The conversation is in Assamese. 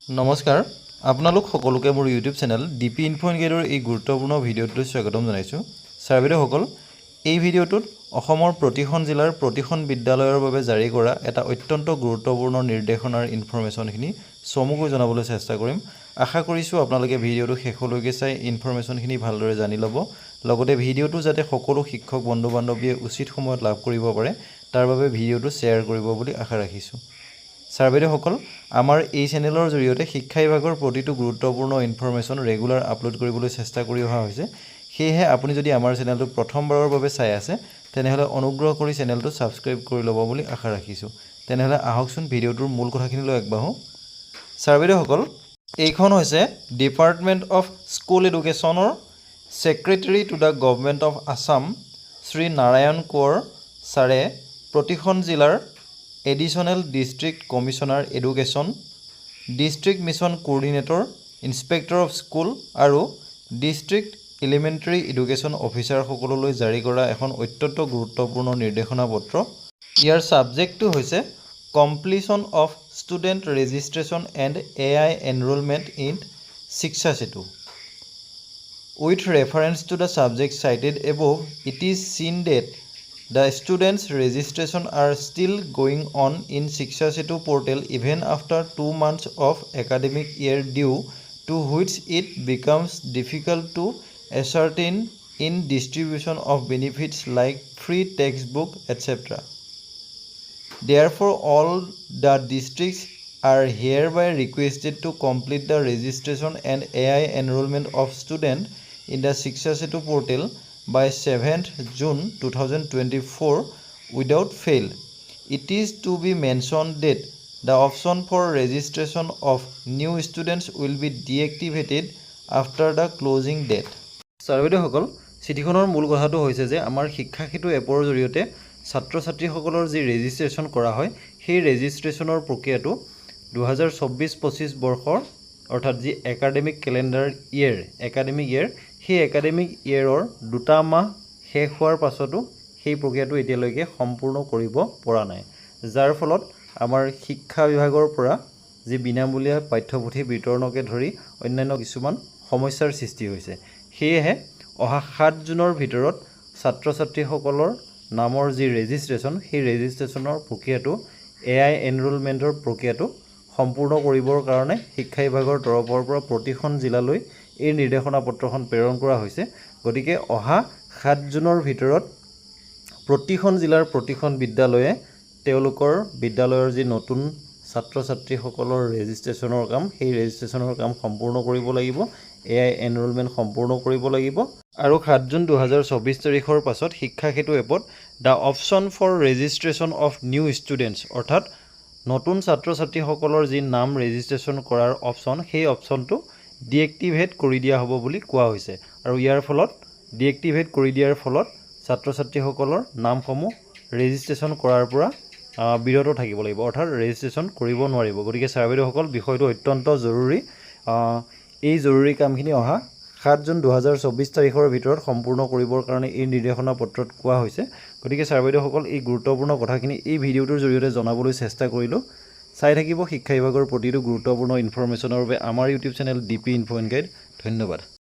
নমস্কাৰ আপোনালোক সকলোকে মোৰ YouTube channel DP info and গাইডৰ এই গুৰুত্বপূৰ্ণ ভিডিঅ'টোলৈ স্বাগতম জনাইছোঁ ছাৰ বাইদেউসকল এই ভিডিঅ'টোত অসমৰ প্ৰতিখন জিলাৰ প্ৰতিখন বিদ্যালয়ৰ বাবে জাৰি কৰা এটা অত্যন্ত গুৰুত্বপূৰ্ণ নিৰ্দেশনাৰ ইনফৰমেশ্যনখিনি চমুকৈ জনাবলৈ চেষ্টা কৰিম আশা কৰিছোঁ আপোনালোকে ভিডিঅ'টো শেষলৈকে চাই ইনফৰমেশ্যনখিনি ভালদৰে জানি ল'ব লগতে ভিডিঅ'টো যাতে সকলো শিক্ষক বন্ধু বান্ধৱীয়ে উচিত সময়ত লাভ কৰিব পাৰে তাৰ বাবে ভিডিঅ'টো শ্বেয়াৰ কৰিব বুলি আশা ৰাখিছোঁ ছাৰ বাইদেউসকল আমাৰ এই চেনেলৰ জৰিয়তে শিক্ষা বিভাগৰ প্ৰতিটো গুৰুত্বপূৰ্ণ ইনফৰমেশ্যন ৰেগুলাৰ আপলোড কৰিবলৈ চেষ্টা কৰি অহা হৈছে সেয়েহে আপুনি যদি আমাৰ চেনেলটো প্ৰথমবাৰৰ বাবে চাই আছে তেনেহ'লে অনুগ্ৰহ কৰি চেনেলটো ছাবস্ক্ৰাইব কৰি ল'ব বুলি আশা ৰাখিছোঁ তেনেহ'লে আহকচোন ভিডিঅ'টোৰ মূল কথাখিনিলৈ আগবাঢ়োঁ ছাৰ বাইদেউসকল এইখন হৈছে ডিপাৰ্টমেণ্ট অফ স্কুল এডুকেশ্যনৰ secretary to the government of Assam Shri Narayan Konwar ছাৰে প্ৰতিখন জিলাৰ additional district commissioner education district mission coordinator inspector of school আৰু ডিষ্ট্ৰিক্ট এলিমেণ্টাৰী এডুকেশ্যন অফিচাৰসকললৈ জাৰি কৰা এখন অত্যন্ত গুৰুত্বপূৰ্ণ নিৰ্দেশনা পত্ৰ ইয়াৰ ছাবজেক্টটো হৈছে completion of student registration and AI enrolment in শিক্ষা সেতু with reference to the subject cited above it is seen that the students' registration are still going on in Shiksha Setu portal even after 2 months of academic year due to which it becomes difficult to ascertain in distribution of benefits like free textbook etc. Therefore, all the districts are hereby requested to complete the registration and AI enrollment of students in the Shiksha Setu portal by 7th June 2024 without fail. It is to be mentioned that the option for registration of new students will be deactivated after the closing date. Sir বাইদেউসকল চিঠিখনৰ মূল কথাটো হৈছে যে আমাৰ শিক্ষা সেতু এপৰ জৰিয়তে ছাত্ৰ ছাত্ৰীসকলৰ যি ৰেজিষ্ট্ৰেশ্যন কৰা হয় সেই ৰেজিষ্ট্ৰেশ্যনৰ প্ৰক্ৰিয়াটো 2024-25 বৰ্ষৰ অৰ্থাৎ যি একাডেমিক কেলেণ্ডাৰ ইয়েৰ সেই একাডেমিক ইয়েৰৰ 2 মাহ শেষ হোৱাৰ পাছতো সেই প্ৰক্ৰিয়াটো এতিয়ালৈকে সম্পূৰ্ণ কৰিব পৰা নাই যাৰ ফলত আমাৰ শিক্ষা বিভাগৰ পৰা যি বিনামূলীয়া পাঠ্যপুথি বিতৰণকে ধৰি অন্যান্য কিছুমান সমস্যাৰ সৃষ্টি হৈছে সেয়েহে অহা 7 জুনৰ ভিতৰত ছাত্ৰ ছাত্ৰীসকলৰ নামৰ যি ৰেজিষ্ট্ৰেশ্যন সেই ৰেজিষ্ট্ৰেশ্যনৰ প্ৰক্ৰিয়াটো AI এনৰোলমেণ্টৰ প্ৰক্ৰিয়াটো সম্পূৰ্ণ কৰিবৰ কাৰণে শিক্ষা বিভাগৰ তৰফৰ পৰা প্ৰতিখন জিলালৈ এই নিৰ্দেশনা পত্ৰখন প্ৰেৰণ কৰা হৈছে গতিকে অহা 7 জুনৰ ভিতৰত প্ৰতিখন জিলাৰ প্ৰতিখন বিদ্যালয়ে তেওঁলোকৰ বিদ্যালয়ৰ যি নতুন ছাত্ৰ ছাত্ৰীসকলৰ ৰেজিষ্ট্ৰেশ্যনৰ কাম সেই ৰেজিষ্ট্ৰেশ্যনৰ কাম সম্পূৰ্ণ কৰিব লাগিব AI এনৰোলমেণ্ট সম্পূৰ্ণ কৰিব লাগিব আৰু 7 জুন 2024 তাৰিখৰ পাছত শিক্ষা সেতু এপত the option for registration of new students অৰ্থাৎ নতুন ছাত্ৰ ছাত্ৰীসকলৰ যি নাম ৰেজিষ্ট্ৰেশ্যন কৰাৰ অপশ্যন সেই অপশ্যনটো ডিএক্টিভেট কৰি দিয়া হ'ব বুলি কোৱা হৈছে আৰু ইয়াৰ ফলত ডিএক্টিভেট কৰি দিয়াৰ ফলত ছাত্ৰ ছাত্ৰীসকলৰ নামসমূহ ৰেজিষ্ট্ৰেশ্যন কৰাৰ পৰা বিৰত থাকিব লাগিব অৰ্থাৎ ৰেজিষ্ট্ৰেশ্যন কৰিব নোৱাৰিব গতিকে ছাৰ বাইদেউসকল বিষয়টো অত্যন্ত জৰুৰী এই জৰুৰী কামখিনি অহা 7 জুন 2024 তাৰিখৰ ভিতৰত সম্পূৰ্ণ কৰিবৰ কাৰণে এই নিৰ্দেশনা পত্ৰত কোৱা হৈছে গতিকে ছাৰ বাইদেউসকল এই গুৰুত্বপূৰ্ণ কথাখিনি এই ভিডিঅ'টোৰ জৰিয়তে জনাবলৈ চেষ্টা কৰিলোঁ চাই থাকিব শিক্ষা বিভাগৰ প্ৰতিটো গুৰুত্বপূৰ্ণ ইনফৰমেশ্যনৰ বাবে আমাৰ YouTube channel DP info and guide ধন্যবাদ